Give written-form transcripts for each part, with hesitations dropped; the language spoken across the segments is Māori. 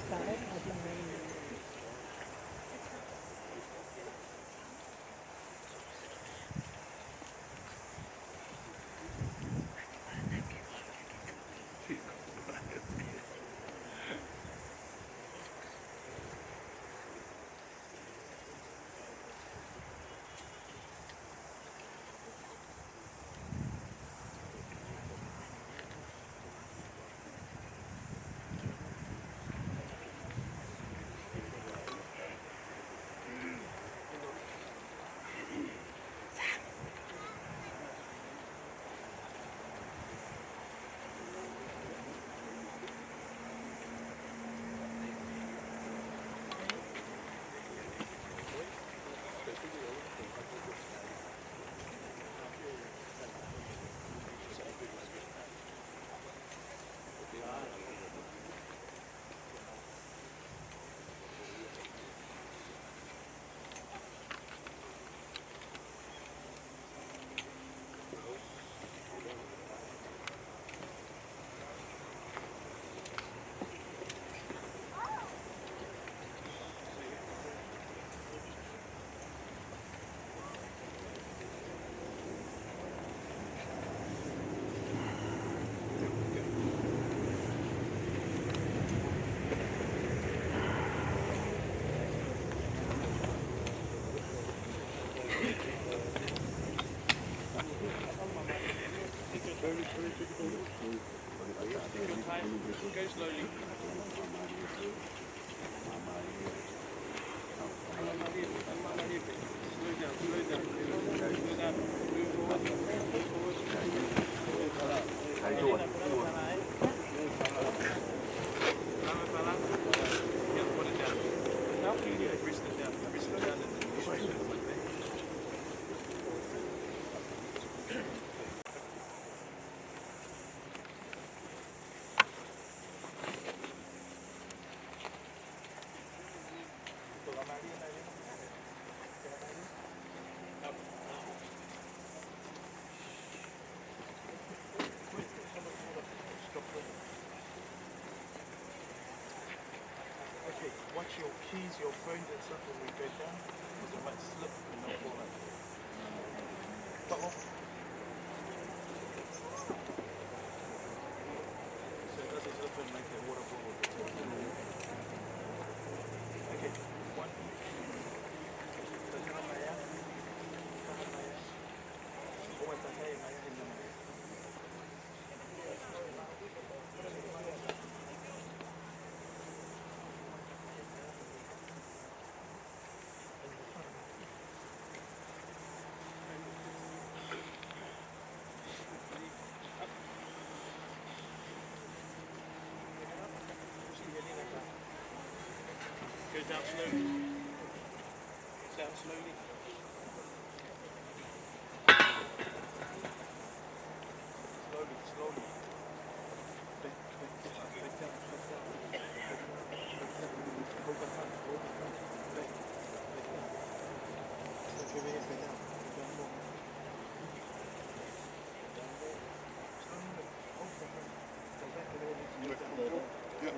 Go slowly. Watch your keys, your phones and stuff when we go down, because it might slip and not fall out. Stop off. So it doesn't slip and make the water fall. Okay, one. Go down slowly. Down slowly. Slowly, slowly. Back down, back down. Hold the front, hold the front. Back, back down. Look over here, back down. Go down more. Down more. Slowly, hold the front. Go back a little bit. Go down. Yeah.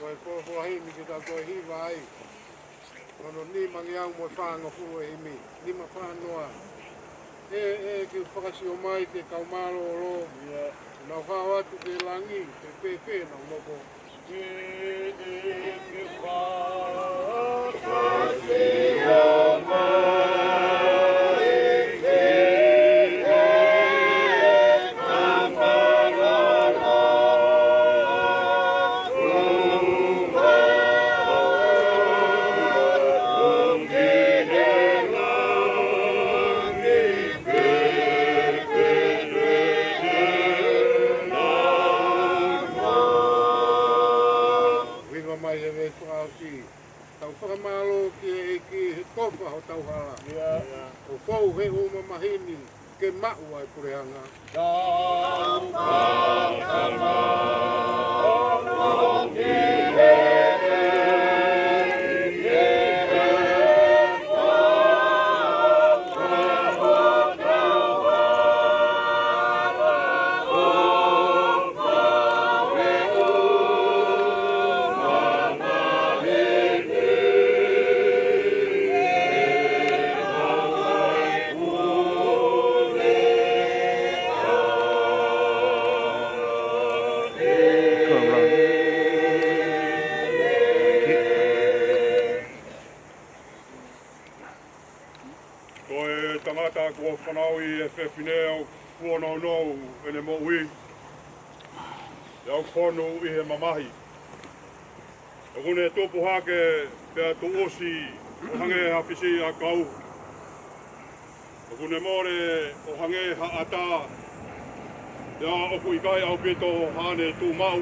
Koe kōhua himi ki tā koe hiwa ai. Kono ni mangi au mo whanga fu e himi. Ni ma whanoa. Ki whakasi o mai te kaumaro o ro. Nau whao atu te langi, te pepe nau moko. Ki whao Tau whakamalo ki he kofa ho tau hala. O fau he uma mahini ke mau ai pureanga. Kua whanau I whewhinea whanau nou ene mo ui. E au whanu I he mamahi. E kune tōpu hake pēr tō osi o hange hawhisi a kau. E kune more o hange ha ata. Ia oku I kai au pito hane tū mau.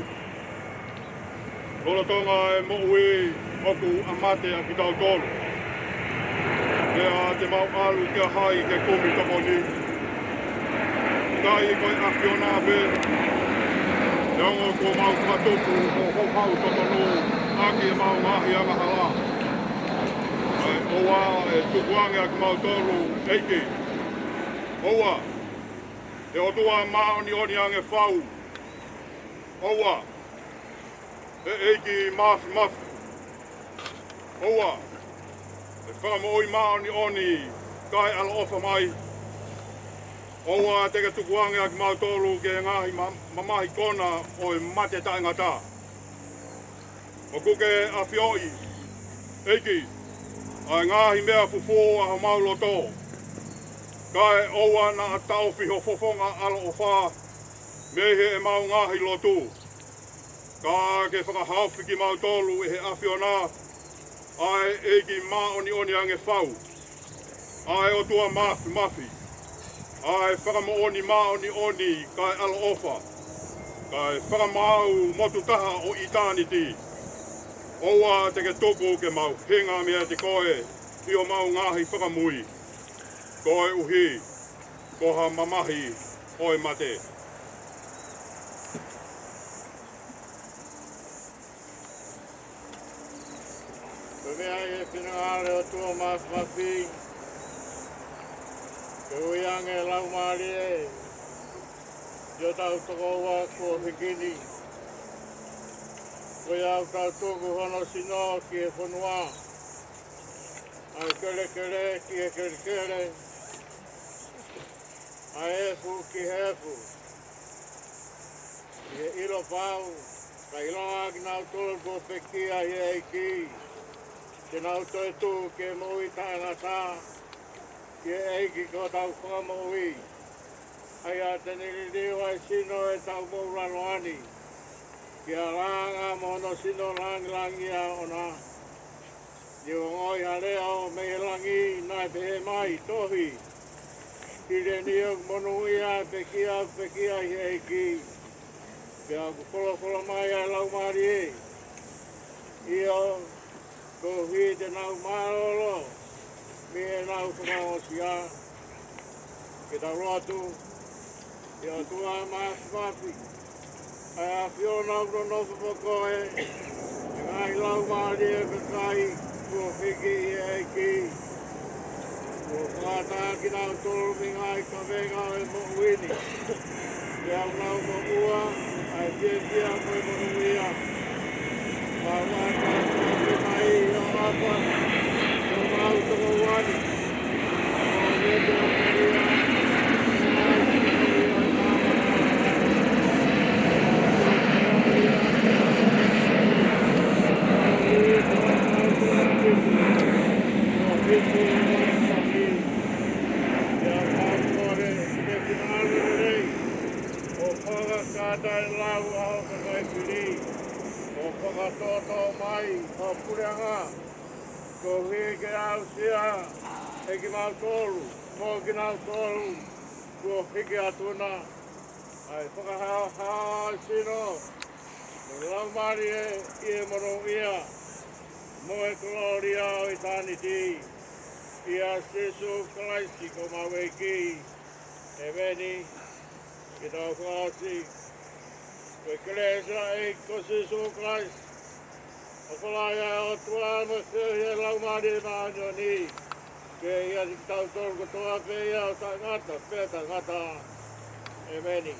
Kora tonga e mo ui oku amate a ki tau tōru. Kea te mau alu kia hai ke kumi toko ni. Kai koi awhiona pe. Te ongo kua mau katoku o hauhau toko no. Aki e mau ngahi anga hala. Ai oua e tukuange aki mau toru eiki. Oua. E otua maoni oni ange whau. Oua. E eiki mafi mafi. Oua. E whakamoi maoni oni, kai ala ofa mai. Oua teke tukuange aki mau tolu ke ngahi mamahi kona o e mate taingata. O kuke a whioi, eiki, ai ngahi mea fufu a ho mau loto. Kai oua na a tau whiho fofonga ala o wha, mehe e mau ngahi lotu. Ka ke whakahauwhi ki mau tolu e he a whiona, ai eiki maoni oni ange whau. Ai o tua mafi mafi. Ai whakamo oni maoni oni kai ala ofa. Kai whakamau motu taha o eternity. Oua teke toko ke mau hinga mea te koe. I o mau ngahi whakamui. Koe uhi. Koha mamahi oi mate. Mea e whingare o tua mafi. Ke uiange lau maari e. Yo tau toko ua kua whikini. Koe au tau toko hono sino ki e whanua. Ai kere ki e kere. Ai efu ki hefu. Ki e ilo pau. Ka iloa ki nau tolo kua pekia i eiki. Te nau toi tū ke mui tāngata, ke eiki ko tau whakamui. Ai a te niririu ai sino e tau mourano ani. Ke a ranga mono sino langi a ona. Ni o ngoi a leo me he langi nai pehe mai tohi. Ki re ni o monu ia pekia i eiki. Ke a kukolo mai a lau mari e. Io ko hui te nau marolo, mi e nau whakao sia, ke tau roatu, i o tua mafi. Ai a whio nau no whakoe, e ngai lau maari e kakai, kua whiki I eiki. Kua whakata ki nau tolu mi ngai ka venga e mo uini. Ke au nau mo ua, ai whia koe mo uia. Thank you. Ai Fakahaele sino, lau mari e mono ia, mo e gloria o eternity, ia Jesus Christ ko maweki, e veni, ki tau kasi, ko eklesa e ko Jesus Christ, o kolaya o tua mo se e lau mari maano ni, ke ia si tau torko toa pe ia o tangata, pe tangata, e veni.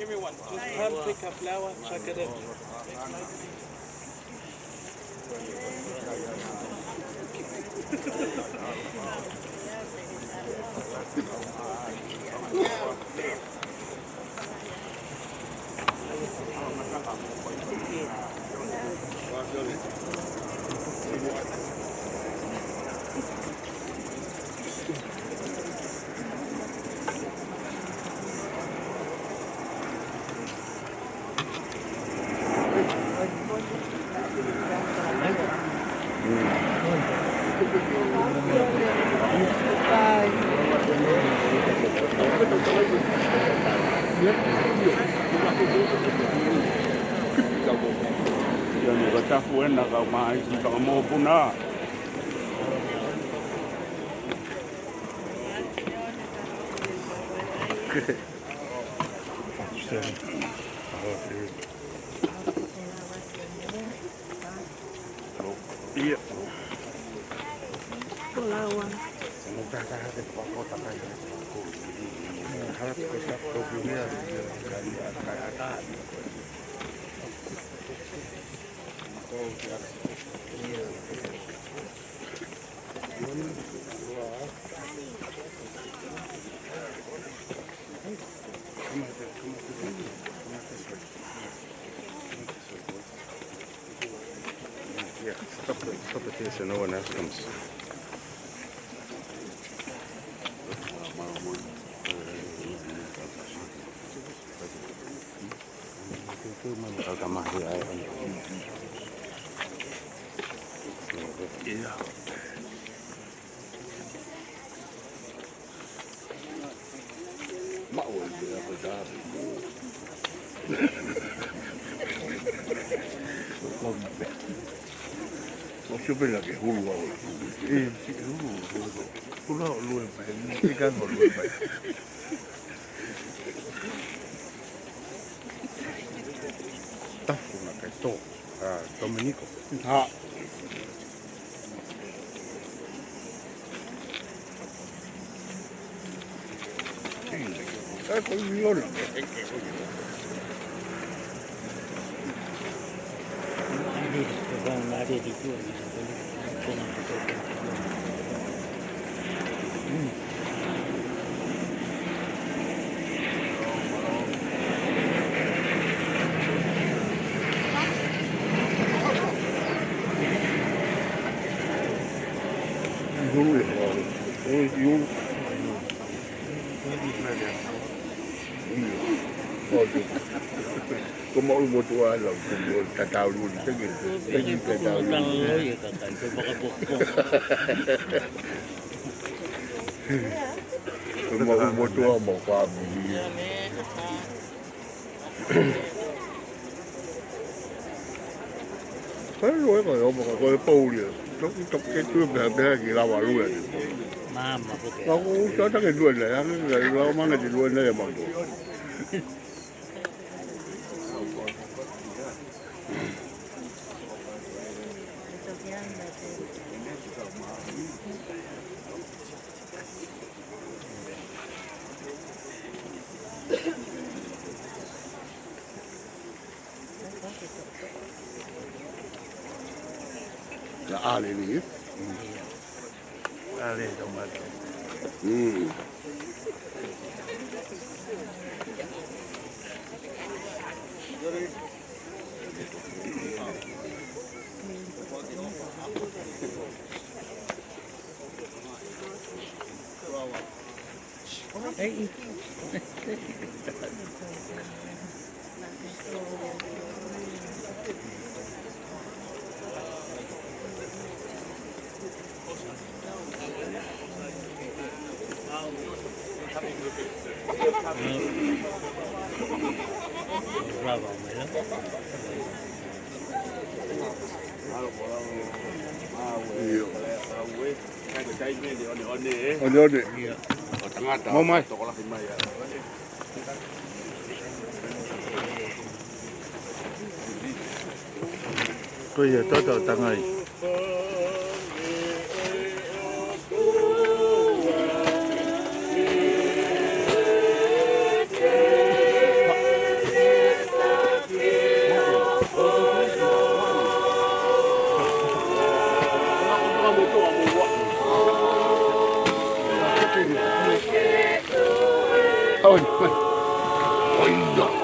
Everyone, just hand pick a flower, chuck it in. Ia ka tafu ena ka mai ki ka mo puna. Iya. Pulawan. Yeah, stop it here so no one else comes. Yeah. Supila ke hulu au. Hulu lue mai, ikan lue mai. Tafu na kai to. Domenico. Ha. Ko miona. Dulu ya. Yulu. Kung maulumotuwa lang, kung tatawag mo dito, Pwede po kung magkakaloy, kakay ko baka bukong. kung maulumotuwa mo, pabili. Pero kayo, mga Paulia, tok itu benar gila walu ya. Mama ko kaya. Ako sana ke dua na, ang galaw mga di dua na ya mago. Na ali ni. Ali tomato. Bravo, mela. Onde. Mau mai. Tôi giờ tôi tao tăng ơi. Ôi. Ôi giời.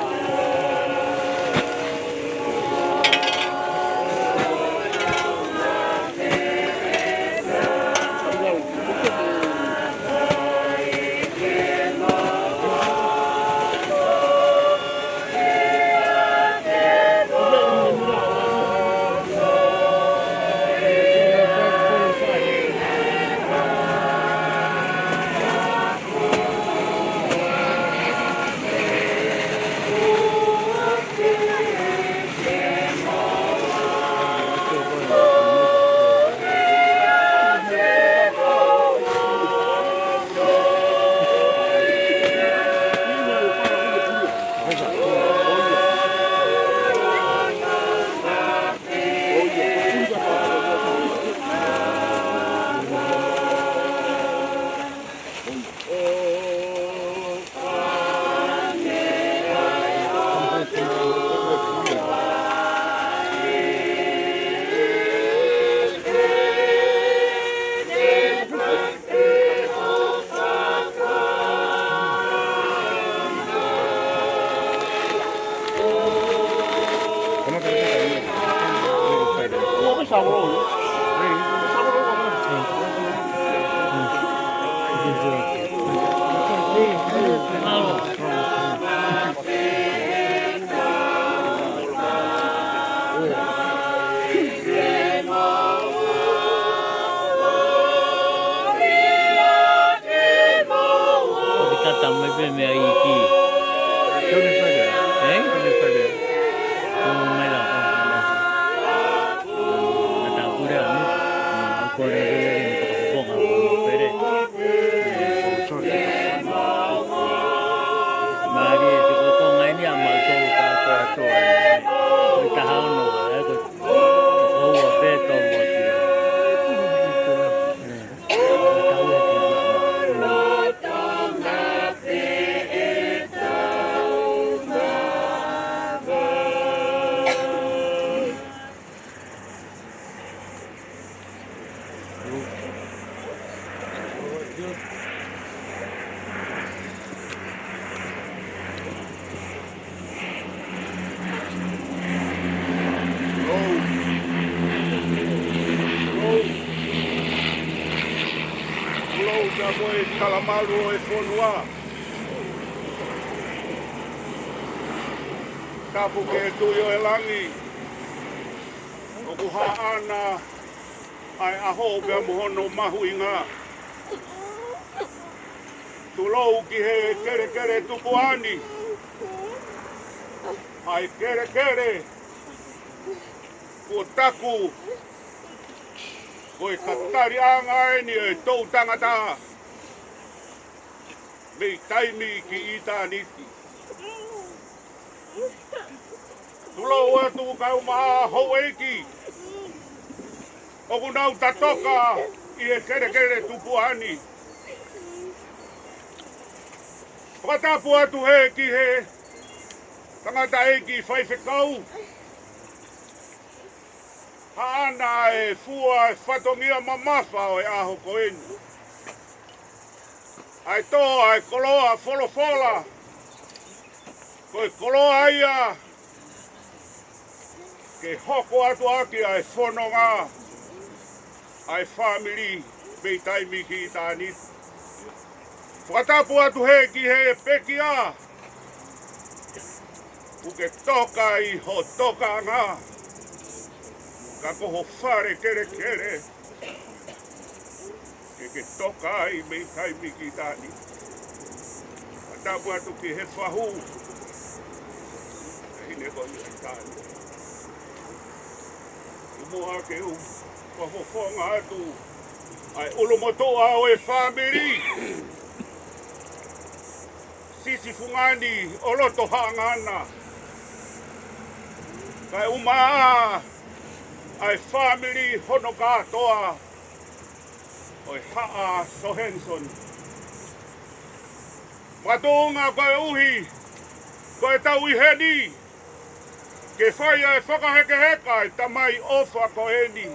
Ka moe kalamalu o e whonua. Tapu ke e tui o e langi. O ku haana ai aho pia mohono mahu i ngā. Tulou ki he kere kere tuku ani. Ai kere kere. Ko taku. Ko e katari anga e ni e tau tangata. Mei taimi ki ita niti. Tulou atu kau maa hou eiki. Oku nau tatoka i e kere kere tuku ani. Whakatapu atu he ki he tangata eiki whaiwhekau. Haana e fua e whatongia mamafa o e aho koeni. Ai tō ai koloa wholofola. Koe koloa ia. Ke hoko atu aki ai whanonga. Ai family mei taimi ki i tāni. Whakatapu atu he ki he peki a. Uke toka i ho toka ngā. Ka koho whare kere kere. Ke toka ai mei taimi ki tāni. Whakatapu atu ki he whahu. Hine koi i tāni. Umoa ke u. Whawhonga atu. Ai ulumotoa o e whamiri. Sisi fungani o loto hangana. Kai umaa. Ai family hono katoa. Oi haa Johansson. Matunga koe uhi. Koe tau i heni. Ke whai e whakaheke heka i tamai ofa koeni.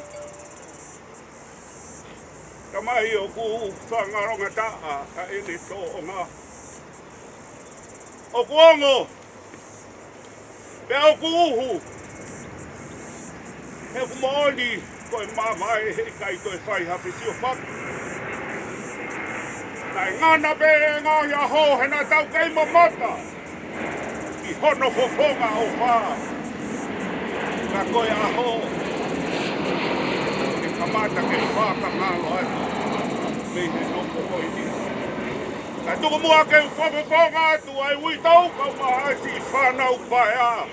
Tamai o ku whangaronga taa ka ene tō o ngā. O ku ongo. Pe o ku uhu. He ku maoni koe mamai he kai koe whai hawhisi o whaku. Nai ngana pe e ngā ia ho hena tau kei mamata. I hono whawhonga o wha. Ka koe aho. E kamata ke whaka ngalo atu. Mei he noko koe ni. Ka tuku mua ke whawhonga atu ai ui tau kau mahasi whanau pae a.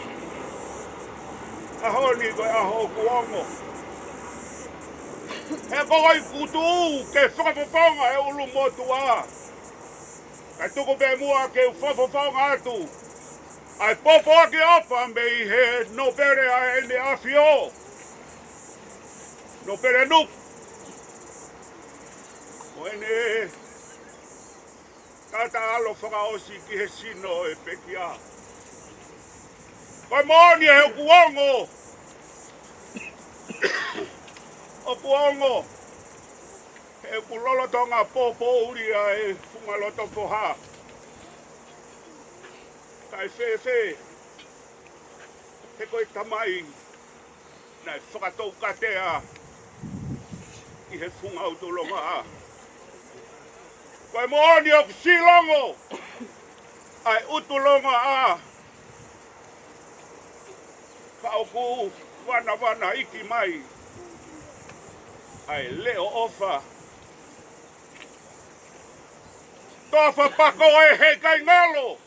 Aho ni koe aho kuongo. He koi kutu ke whakawhonga e ulu motu a. Ka tuku pe mua ke whawhonga atu. Ai popo aki opa mei he no pere a ene awhio. No pere nuk. O ene tata alo whakaosi ki he sino e peki a. Koe maoni e o kuongo. O kuongo. E kulolotonga popo uria e whungaloto poha. Kai whewhe. He koe tamai. Nai whakatou katea. I he whungautolonga a. Koe maoni o silongo. Ai utulonga a. Ka oku wana iki mai. Ai leo ofa. Tofa pako e he kai ngalo.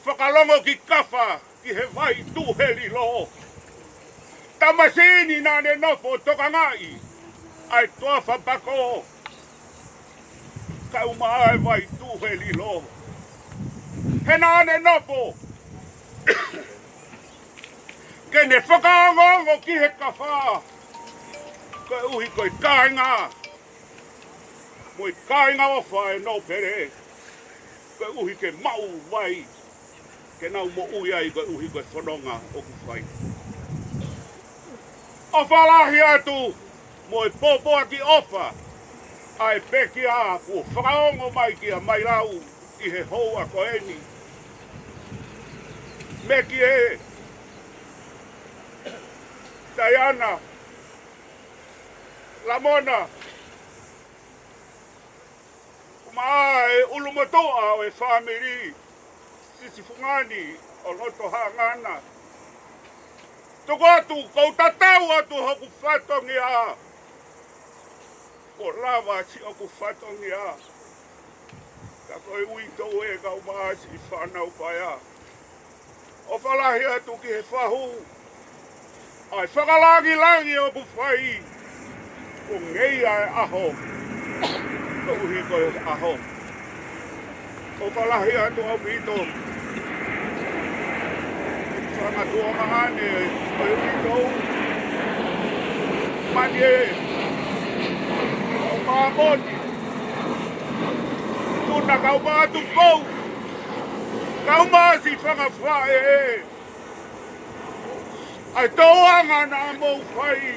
Whakalongo ki kafa ki he vai tuheli lo. Tamasini nane nofo toka ngai. Ai tofa pako. Ka uma e vai tuheli lo. He nane nofo. Kene whakaongo ki he kawha. Koe uhi koe kāinga. Moi kāinga o whae no pere. Koe uhi ke mau wai. Ke nau mo ui ai koe uhi koe whanonga o ku whai. O whalahi atu. Moi popoa ki ofa. Ai peki a ku whakaongo mai ki a mai rau. I he hoa koeni. Meki e. Diana, Lamona, mai ulu motoa o e family sisi fungani o loto hangana. Toko atu kau tatau atu hoku fatongi a. Ko lava si hoku fatongi a. Ka koe uito e kau maasi I whanau paia. O whalahi atu ki he whahu. Ai whakalangi o ku whai. O ngeia e aho. Ka uhi koe aho. O whalahi atu au pito. Whanga tua mahane koe uito. Mani e. O maamoni. Tuna kau maatu kou. Kau maasi whanga whae e. Ai toanga na mou whai.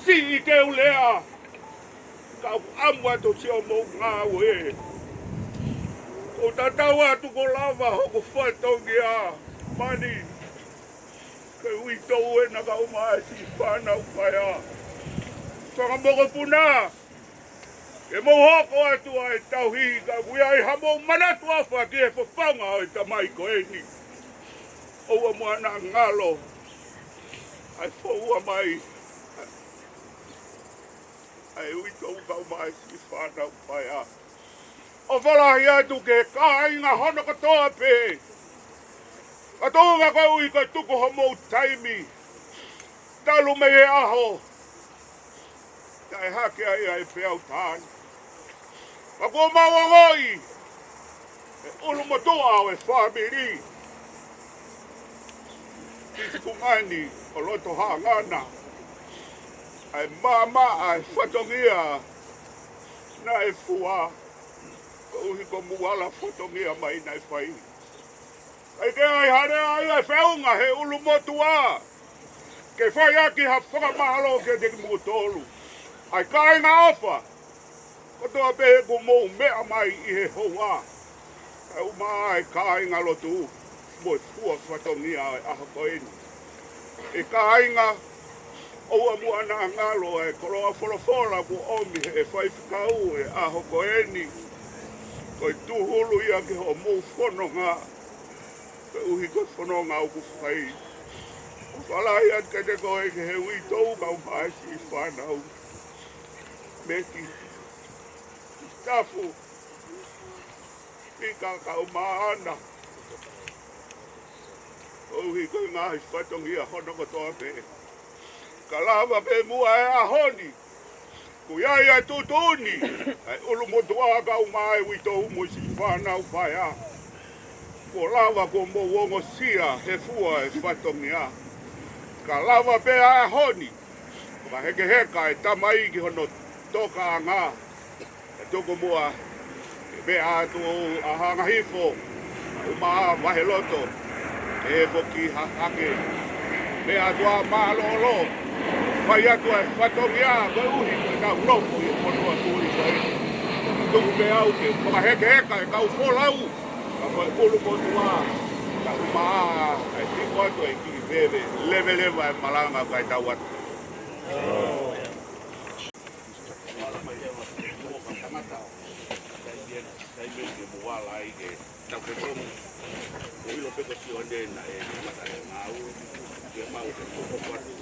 Si I ke ulea. Kau amwa to si o mou ngāu e. O tatau atu ko lava hoko whatongi a. Mani. Ke ui tau e na kau maasi whanau whai a. Whangamoko puna. E mou hoko atu ai tauhi ka kui ai hamo manatu awha ki e whawhanga o I tamai ko e ni. Oua mua na ngalo. Ai whaua mai. Ai ui tau kau mai si whanau whai a. O whalahi atu ke kāinga hono katoa pe. Katoa kau I ka tuku homo taimi. Talu me e aho. Tai hake ai ai peau tāni. Ako mawangoi. E ulu motoa o e whamiri. Tisi kumani o loto hangana. Ai mama ai whatongia. Na e fua. Ka uhi ko muala whatongia mai nai whai. Ai ke ai hare ai ai whaunga he ulu motua. Ke whai aki ha whakamahalo ke te mutolu. Ai kāinga awha. Kotoa pehe ko mou mea mai I he hoa. Ai umai kāinga lotu. Moi fua whatongia ai aho koeni. E kāinga. Oua mua na ngalo e koroa wholawhola ku omi e whaifukau e aho koeni. Koi tuhulu ia ki ho mou whanonga. Ke uhi ko whanonga o ku whai. O whalai at ke te koe ke he ui tau kau maasi I whanau. Meki. Tafu. Pika kau maana. Uhi ko ngahi whatongia hono kotoa pe. Ka lava pe mua e ahoni. Ku iai ai tutuni. Ai ulu motua kau mai wito umo si whanau whaia. Ko lava ko mo wongo sia he fua e whatongia. Ka lava pe a ahoni. Ka heke heka e tamai ki hono toka ngā. E toko mua. E me atu a hanga hifo. Uma wahe loto. E foki hake. Me atu a malolo. Pai atu e whatongia. Koe uhi koe kau loko I ponua turi koe. Tuku me au ke whaka heke heka e kau wholau. Ka koe ulu motua. Ka uma e tiko atu e ki bebe. Leve leva e malanga kai tau atu. Tau ke tomu, o ilo peko Sione na e mata e mau, ke mau ke koko watu.